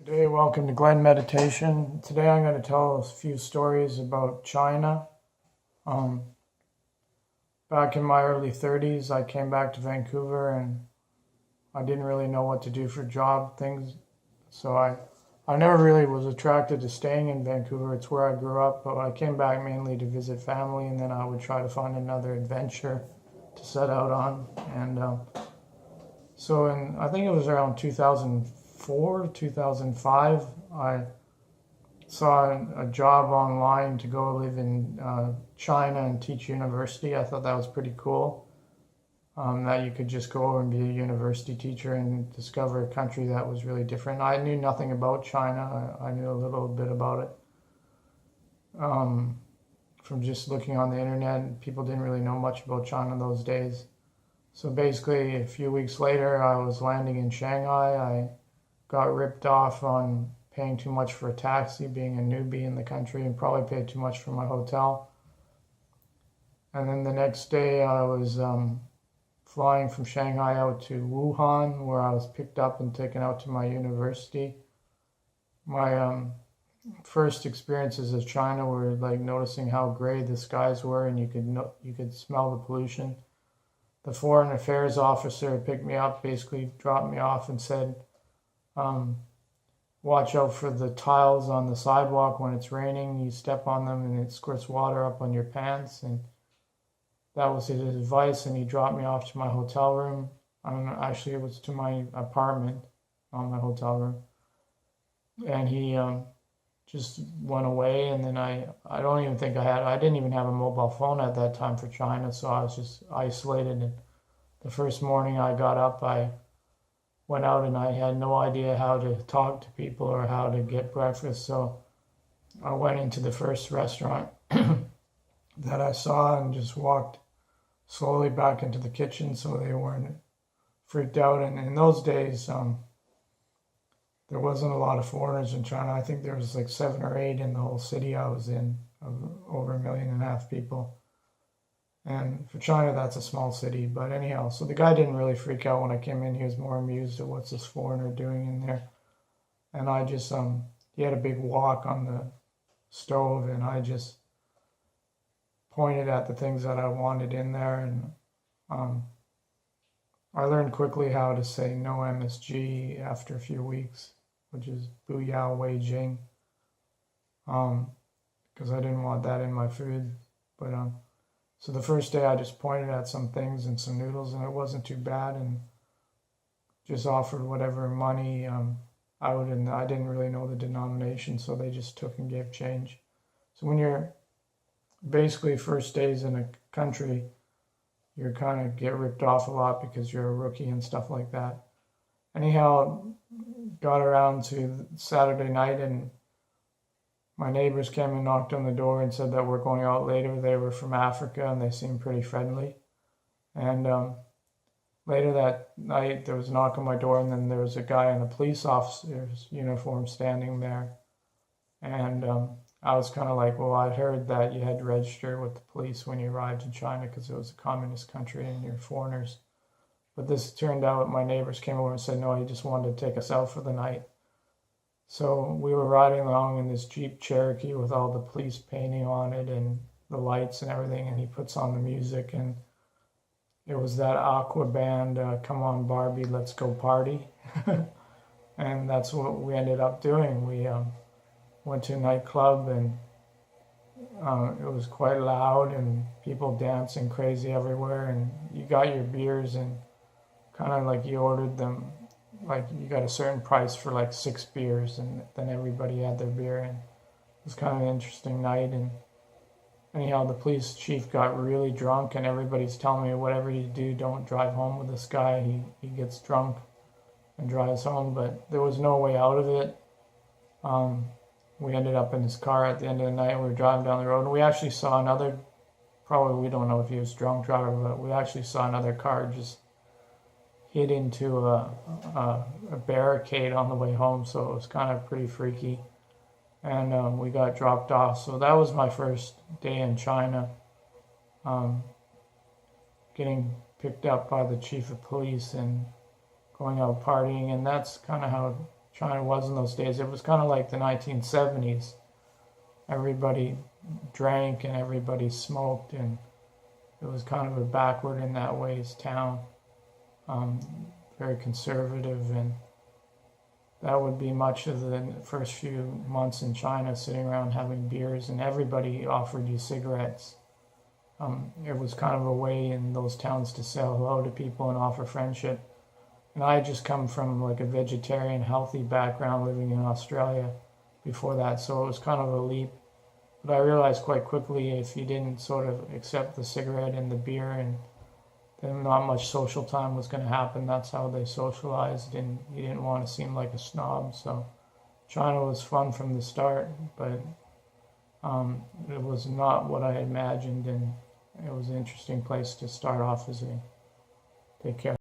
Good day, welcome to Glen Meditation. Today I'm going to tell a few stories about China. Um, Back in my early 30s, I came back to Vancouver and I didn't really know what to do for job things. So I never really was attracted to staying in Vancouver. It's where I grew up, but I came back mainly to visit family, and then I would try to find another adventure to set out on. And I think it was around 2004, 2005, I saw a job online to go live in China and teach university. I thought that was pretty cool, that you could just go over and be a university teacher and discover a country that was really different. I knew nothing about China. I knew a little bit about it from just looking on the internet. People didn't really know much about China those days. So basically, a few weeks later, I was landing in Shanghai. I got ripped off on paying too much for a taxi, being a newbie in the country, and probably paid too much for my hotel. And then the next day, I was flying from Shanghai out to Wuhan, where I was picked up and taken out to my university. My first experiences of China were like noticing how gray the skies were, and you could smell the pollution. The foreign affairs officer picked me up, basically dropped me off and said, watch out for the tiles on the sidewalk when it's raining. You step on them and it squirts water up on your pants. And that was his advice, and he dropped me off to my hotel room. Actually, it was to my apartment, not my hotel room. And he just went away, and then I don't even think I didn't even have a mobile phone at that time for China, so I was just isolated. And the first morning I got up, I went out and I had no idea how to talk to people or how to get breakfast, so I went into the first restaurant that I saw and just walked slowly back into the kitchen so they weren't freaked out. And in those days, there wasn't a lot of foreigners in China. I think there was like 7 or 8 in the whole city I was in, of over 1.5 million people. And for China, that's a small city. But anyhow, so the guy didn't really freak out when I came in. He was more amused at what's this foreigner doing in there. And I just, he had a big wok on the stove, and I just pointed at the things that I wanted in there. And I learned quickly how to say no MSG after a few weeks, which is Bu Yao Wei Jing, because I didn't want that in my food. But so the first day I just pointed at some things and some noodles, and it wasn't too bad, and just offered whatever money I would, and I didn't really know the denomination, so they just took and gave change. So when you're basically first days in a country, you kind of get ripped off a lot because you're a rookie and stuff like that. Anyhow, got around to Saturday night, and my neighbors came and knocked on the door and said that we're going out later. They were from Africa and they seemed pretty friendly. And later that night, there was a knock on my door, and then there was a guy in a police officer's uniform standing there. And I was kind of like, well, I'd heard that you had to register with the police when you arrived in China because it was a communist country and you're foreigners. But this turned out my neighbors came over and said, no, he just wanted to take us out for the night. So we were riding along in this Jeep Cherokee with all the police painting on it and the lights and everything, and he puts on the music, and it was that Aqua band, Come On Barbie, Let's Go Party. And that's what we ended up doing. We went to a nightclub, and it was quite loud and people dancing crazy everywhere, and you got your beers, and kind of like you ordered them, like you got a certain price for like 6 beers, and then everybody had their beer, and it was kind of an interesting night. And anyhow, the police chief got really drunk, and everybody's telling me, whatever you do, don't drive home with this guy. He gets drunk and drives home, but there was no way out of it. We ended up in his car at the end of the night, and we were driving down the road, and we actually saw another, probably we don't know if he was drunk driver, but we actually saw another car just hit into a barricade on the way home, so it was kind of pretty freaky. And we got dropped off. So that was my first day in China, getting picked up by the chief of police and going out partying, and that's kind of how China was in those days. It was kind of like the 1970s. Everybody drank and everybody smoked, and it was kind of a backward in that ways town. Very conservative, and that would be much of the first few months in China, sitting around having beers, and everybody offered you cigarettes. It was kind of a way in those towns to say hello to people and offer friendship. And I had just come from like a vegetarian, healthy background living in Australia before that, so it was kind of a leap. But I realized quite quickly if you didn't sort of accept the cigarette and the beer, and then not much social time was going to happen. That's how they socialized, and you didn't want to seem like a snob. So China was fun from the start, but it was not what I imagined, and it was an interesting place to start off visiting. Take care.